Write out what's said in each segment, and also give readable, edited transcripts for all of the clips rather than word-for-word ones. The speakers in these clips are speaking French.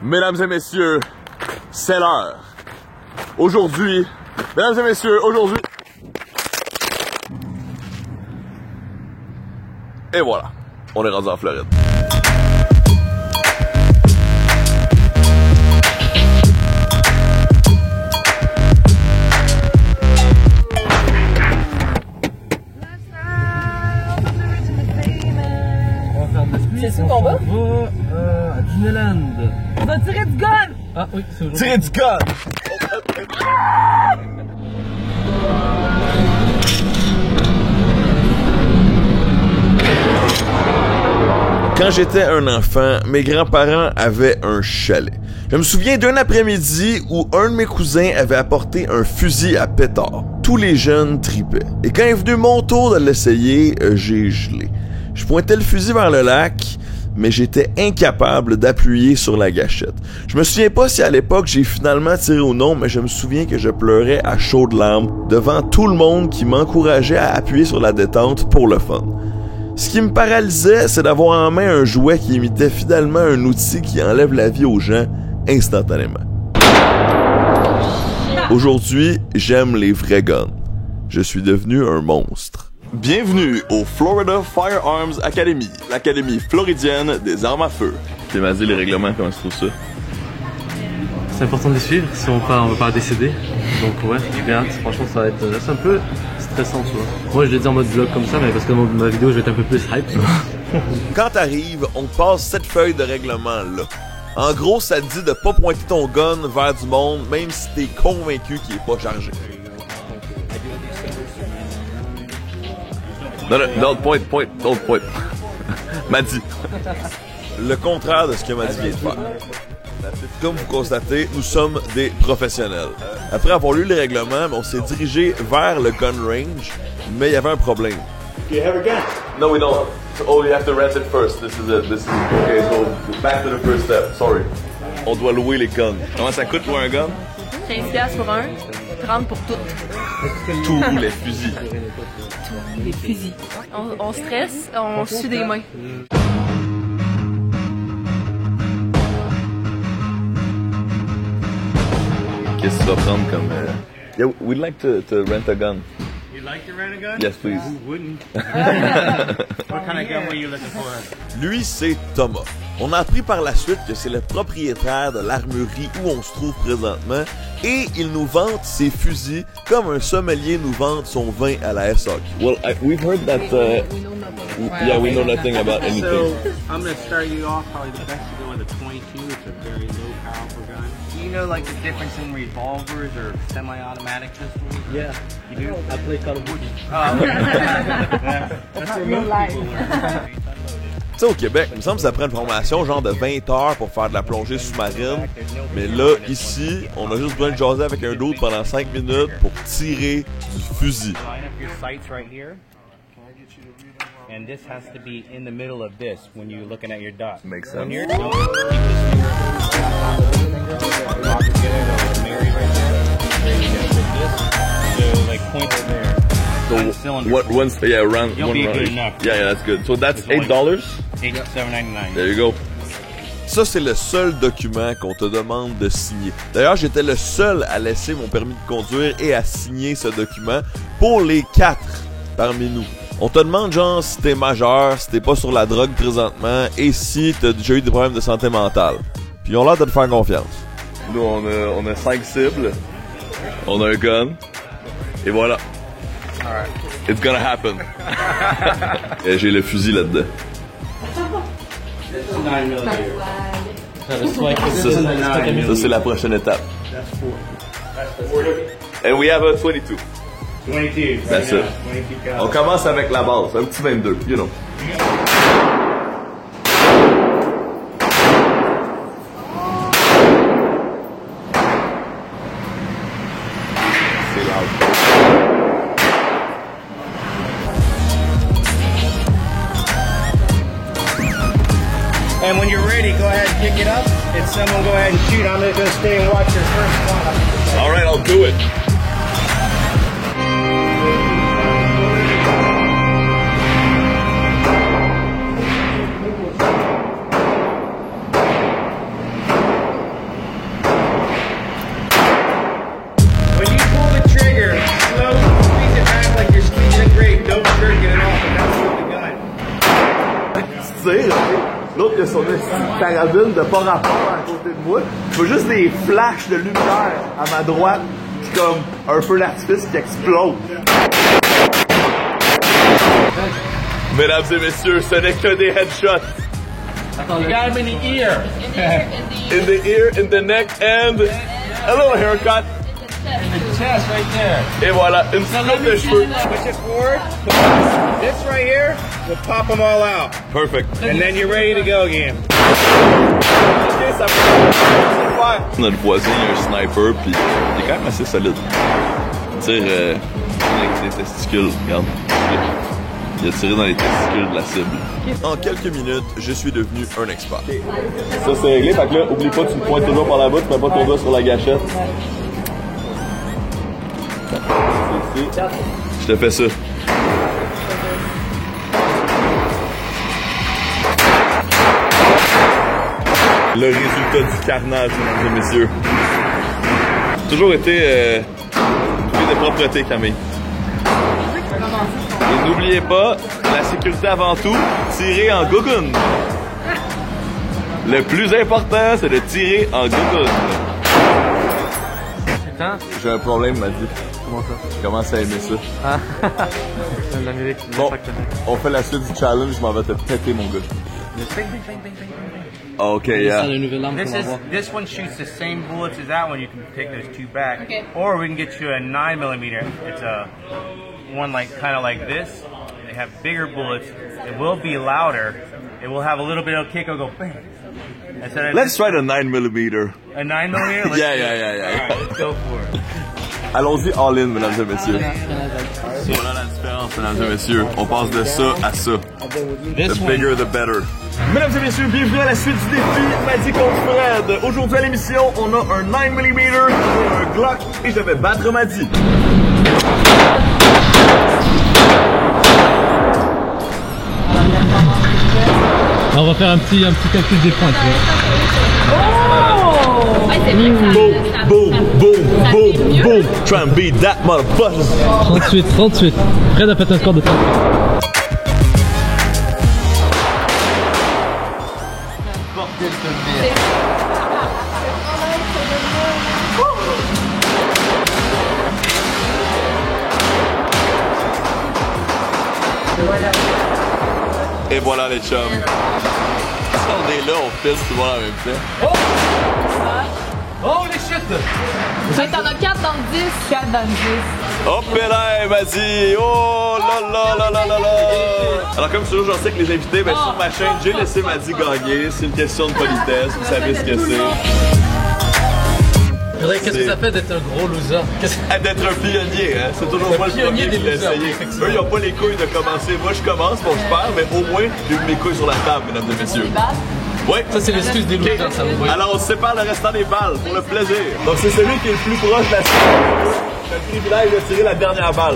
Mesdames et messieurs, c'est l'heure. Aujourd'hui, mesdames et messieurs, aujourd'hui... Et voilà, on est rendu en Floride. C'est où qu'on va? On va à Disneyland. On va tirer du gun! Ah oui, c'est aujourd'hui. Tirer du gun! Quand j'étais un enfant, mes grands-parents avaient un chalet. Je me souviens d'un après-midi où un de mes cousins avait apporté un fusil à pétard. Tous les jeunes tripaient. Et quand est venu mon tour de l'essayer, j'ai gelé. Je pointais le fusil vers le lac, mais j'étais incapable d'appuyer sur la gâchette. Je me souviens pas si à l'époque j'ai finalement tiré ou non, mais je me souviens que je pleurais à chaudes larmes devant tout le monde qui m'encourageait à appuyer sur la détente pour le fun. Ce qui me paralysait, c'est d'avoir en main un jouet qui imitait fidèlement un outil qui enlève la vie aux gens instantanément. Aujourd'hui, j'aime les vrais guns. Je suis devenu un monstre. Bienvenue au Florida Firearms Academy, l'académie floridienne des armes à feu. Tu m'as dit les règlements, comment tu trouves ça? C'est important de les suivre, si on veut pas décéder. Donc ouais, j'ai bien hâte. Franchement, ça va être c'est un peu stressant, tu vois. Moi, je l'ai dit en mode vlog comme ça, mais parce que dans ma vidéo, je vais être un peu plus hype. Quand t'arrives, on te passe cette feuille de règlement là. En gros, ça te dit de pas pointer ton gun vers du monde, même si t'es convaincu qu'il est pas chargé. Non, don't point. Madi. Le contraire de ce que Madi vient de faire. Comme vous constatez, nous sommes des professionnels. Après avoir lu les règlements, on s'est dirigé vers le gun range, mais il y avait un problème. Do you have a gun? No, we don't. Oh, you have to rent it first. This is it. Okay, so back to the first step. Sorry. On doit louer les guns. Comment ça coûte louer un gun? 15$ pour un, 30$ pour toutes. Tous les fusils. Tous les fusils. On stresse, on sue des mains. Qu'est-ce que tu vas prendre comme... Yeah, we'd like to rent a gun. You'd like to rent a gun? Yes, please. Who wouldn't? What kind of gun were you looking for? Lui, c'est Thomas. On a appris par la suite que c'est le propriétaire de l'armurerie où on se trouve présentement et il nous vante ses fusils comme un sommelier nous vante son vin à la SAQ. Well, we've heard that... yeah, we know nothing about anything. So, I'm going to start you off probably the best to go with a 22. It's a very low powerful gun. Do you know like the difference in revolvers or semi-automatic pistols? Yeah. You do? I play Call of Duty. That's where most people learn. Tu sais, au Québec, il me semble que ça prend une formation genre de 20 heures pour faire de la plongée sous-marine. Mais là, ici, on a juste besoin de jaser avec un d'autre pendant 5 minutes pour tirer du fusil. Line up your sights right here. And this has to be in the middle of this when you're looking at your dot. Makes When sense. you're keep this finger lock together, like Mary right there. There you go. Like this. So like point it there. One cylinder. What once? Yeah, around You'll one be round. good enough. Yeah, that's good. So that's It's only- $8. $7.99. There you go. Ça, c'est le seul document qu'on te demande de signer. D'ailleurs, j'étais le seul à laisser mon permis de conduire et à signer ce document pour les 4 parmi nous. On te demande genre si t'es majeur, si t'es pas sur la drogue présentement et si t'as déjà eu des problèmes de santé mentale. Puis ils ont l'air de te faire confiance. Nous, on a 5 cibles, on a un gun, et voilà. It's gonna happen. Et j'ai le fusil là-dedans. Ça, c'est la prochaine étape. And we have a 22. 22. That's it. 22 cal. On commence avec la base, un petit 22, you know. C'est loud. And when you're ready, go ahead and pick it up. And someone go ahead and shoot. I'm just going to stay and watch your first one. All right, I'll do it. son carabine de pas rapport à côté de moi. Je vois juste des flashs de lumière à ma droite, puis comme un feu d'artifice qui explose. Mesdames et messieurs, ce n'est que des headshots. You got him in the ear. In the ear, in the neck, and a little haircut. In the chest right there. Et voilà, une petite de cheveux. Push it forward. This right here will pop them all out. Perfect. And then you're ready to go again. Notre voisin, il a un sniper, puis il est quand même assez solide. Il tire avec des testicules, regarde. Il a tiré dans les testicules de la cible. En quelques minutes, je suis devenu un expert. Ça, c'est réglé, fait que là, oublie pas, tu me pointes toujours par là-bas, tu mets pas ton doigt sur la gâchette. Ici. Je te fais ça. Le résultat du carnage, mesdames et messieurs. Toujours été de propreté, Camille. Et n'oubliez pas, la sécurité avant tout, tirer en gougoune. Le plus important, c'est de tirer en gougoune. Putain. J'ai un problème, m'a dit. Comment ça? Je commence à aimer ça. Ah. L'Amérique, Bon, on fait la suite du challenge, je m'en vais te péter, mon gars. Ok, yeah. This one shoots the same bullets as that one. You can take those two back, okay. Or we can get you a 9mm. It's a one like kind of like this. They have bigger bullets. It will be louder. It will have a little bit of kick. It'll go bang. Let's try the 9mm. A 9mm? Yeah. Alright, let's go for it. Allons-y all in, mesdames et messieurs. Voilà la différence, mesdames et messieurs. On passe de ça à ça. The bigger, the better. Mesdames et messieurs, bienvenue à la suite du défi Madi contre Fred. Aujourd'hui à l'émission, on a un 9mm, un Glock et je vais battre Madi. On va faire un petit calcul des points, tu vois. Oh! Ouais, c'est vrai que Boom. Try and beat that motherfucker. 38. Fred a fait un score de 30. Et voilà les chums. Si on est là, on filme tout le monde en même temps. Oh les shit! Ouais, t'en as 4 dans le 10. 4 dans le 10. Hop là, vas-y! Oh là. Alors comme toujours, j'en sais que les invités, ben, sur ma chaîne, j'ai laissé Madi gagner. C'est une question de politesse, vous savez ce que c'est. Qu'est-ce que ça fait d'être un gros loser? D'être un pionnier, hein? C'est toujours moi le premier qui l'a essayé. Eux, ils n'ont pas les couilles de commencer. Moi, je commence, bon, je perds, mais au moins, j'ai eu mes couilles sur la table, mesdames et messieurs. Ouais. Ça, c'est l'excuse des losers, ça vous voit. Alors, on se sépare le restant des balles pour le plaisir. Donc, c'est celui qui est le plus proche de la cible. J'ai le privilège de tirer la dernière balle.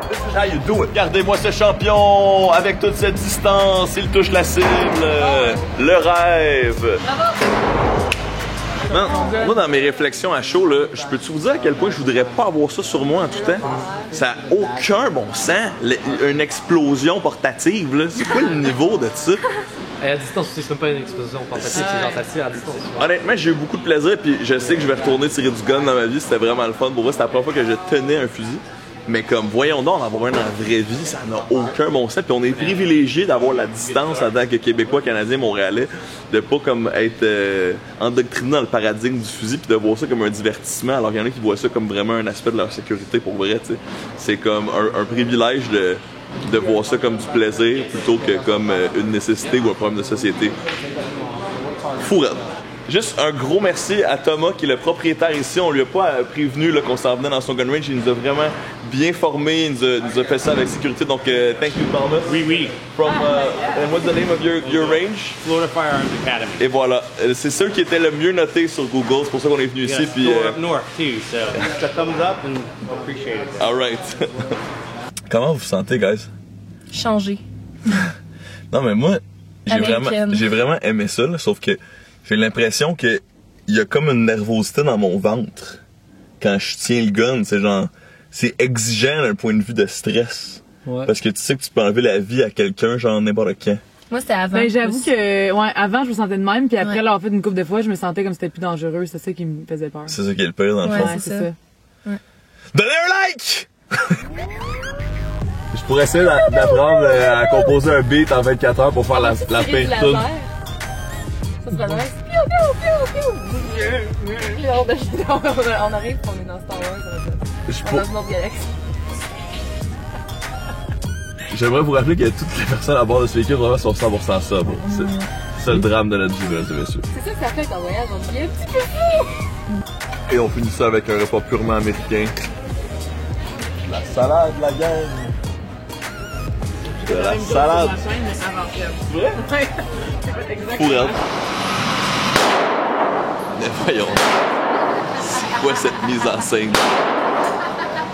This is how you do it. Regardez-moi ce champion avec toute cette distance. Il touche la cible. Le rêve. Man, moi, dans mes réflexions à chaud, là, je peux-tu vous dire à quel point je voudrais pas avoir ça sur moi en tout temps? Ça n'a aucun bon sens. Une explosion portative, là. C'est quoi le niveau de ça? Et à distance, c'est même pas une explosion portative, c'est genre ça tire à distance. Honnêtement, j'ai eu beaucoup de plaisir, puis je sais que je vais retourner tirer du gun dans ma vie. C'était vraiment le fun. Pour moi, c'était la première fois que je tenais un fusil. Mais comme, voyons donc, en avoir un dans la vraie vie, ça n'a aucun bon sens. Puis on est privilégié d'avoir la distance en tant que Québécois, Canadien, Montréalais, de pas comme être endoctriné dans le paradigme du fusil, puis de voir ça comme un divertissement, alors qu'il y en a qui voient ça comme vraiment un aspect de leur sécurité pour vrai, tu sais. C'est comme un privilège de voir ça comme du plaisir plutôt que comme une nécessité ou un problème de société. Fou raide. Juste un gros merci à Thomas qui est le propriétaire ici. On lui a pas prévenu qu'on s'en venait dans son gun range. Il nous a vraiment bien formé. Il nous a fait ça avec sécurité. Donc, thank you Thomas. Oui. From, and what's the name of your range? Florida Firearms Academy. Et voilà. C'est ceux qui étaient le mieux notés sur Google. C'est pour ça qu'on est venu ici. Puis, up north too, so just a thumbs up and appreciate it. All right. Comment vous vous sentez, guys? Changer. Non, mais moi, j'ai vraiment aimé ça, là, sauf que j'ai l'impression que il y a comme une nervosité dans mon ventre quand je tiens le gun. C'est genre, c'est exigeant d'un point de vue de stress. Ouais. Parce que tu sais que tu peux enlever la vie à quelqu'un, genre n'importe quand. Moi, c'était avant. Ben, j'avoue plus. que, ouais, avant, je me sentais de même, puis après, Ouais. l'avoir fait une couple de fois, je me sentais comme c'était plus dangereux. C'est ça qui me faisait peur. C'est ça qui est le pire dans le Ouais. fond. Ouais, c'est ça. Donnez un like! Je pourrais essayer d'apprendre à composer un beat en 24 heures pour faire la Tirer du peinture. laser. Ça serait nice. Piou, piou, piou, piou. Puis on arrive, on est dans Star Wars. Je On est pour- dans une autre galaxie. J'aimerais vous rappeler que toutes les personnes à bord de ce véhicule vraiment sont 100% sobres. C'est ça le drame de notre vie, mesdames et messieurs. C'est ça que ça fait quand on voyage, on devient un petit peu fou. Et on finit ça avec un repas purement américain. La salade, la gang! De la salade! Pour elle. Mais voyons, c'est quoi cette mise en scène?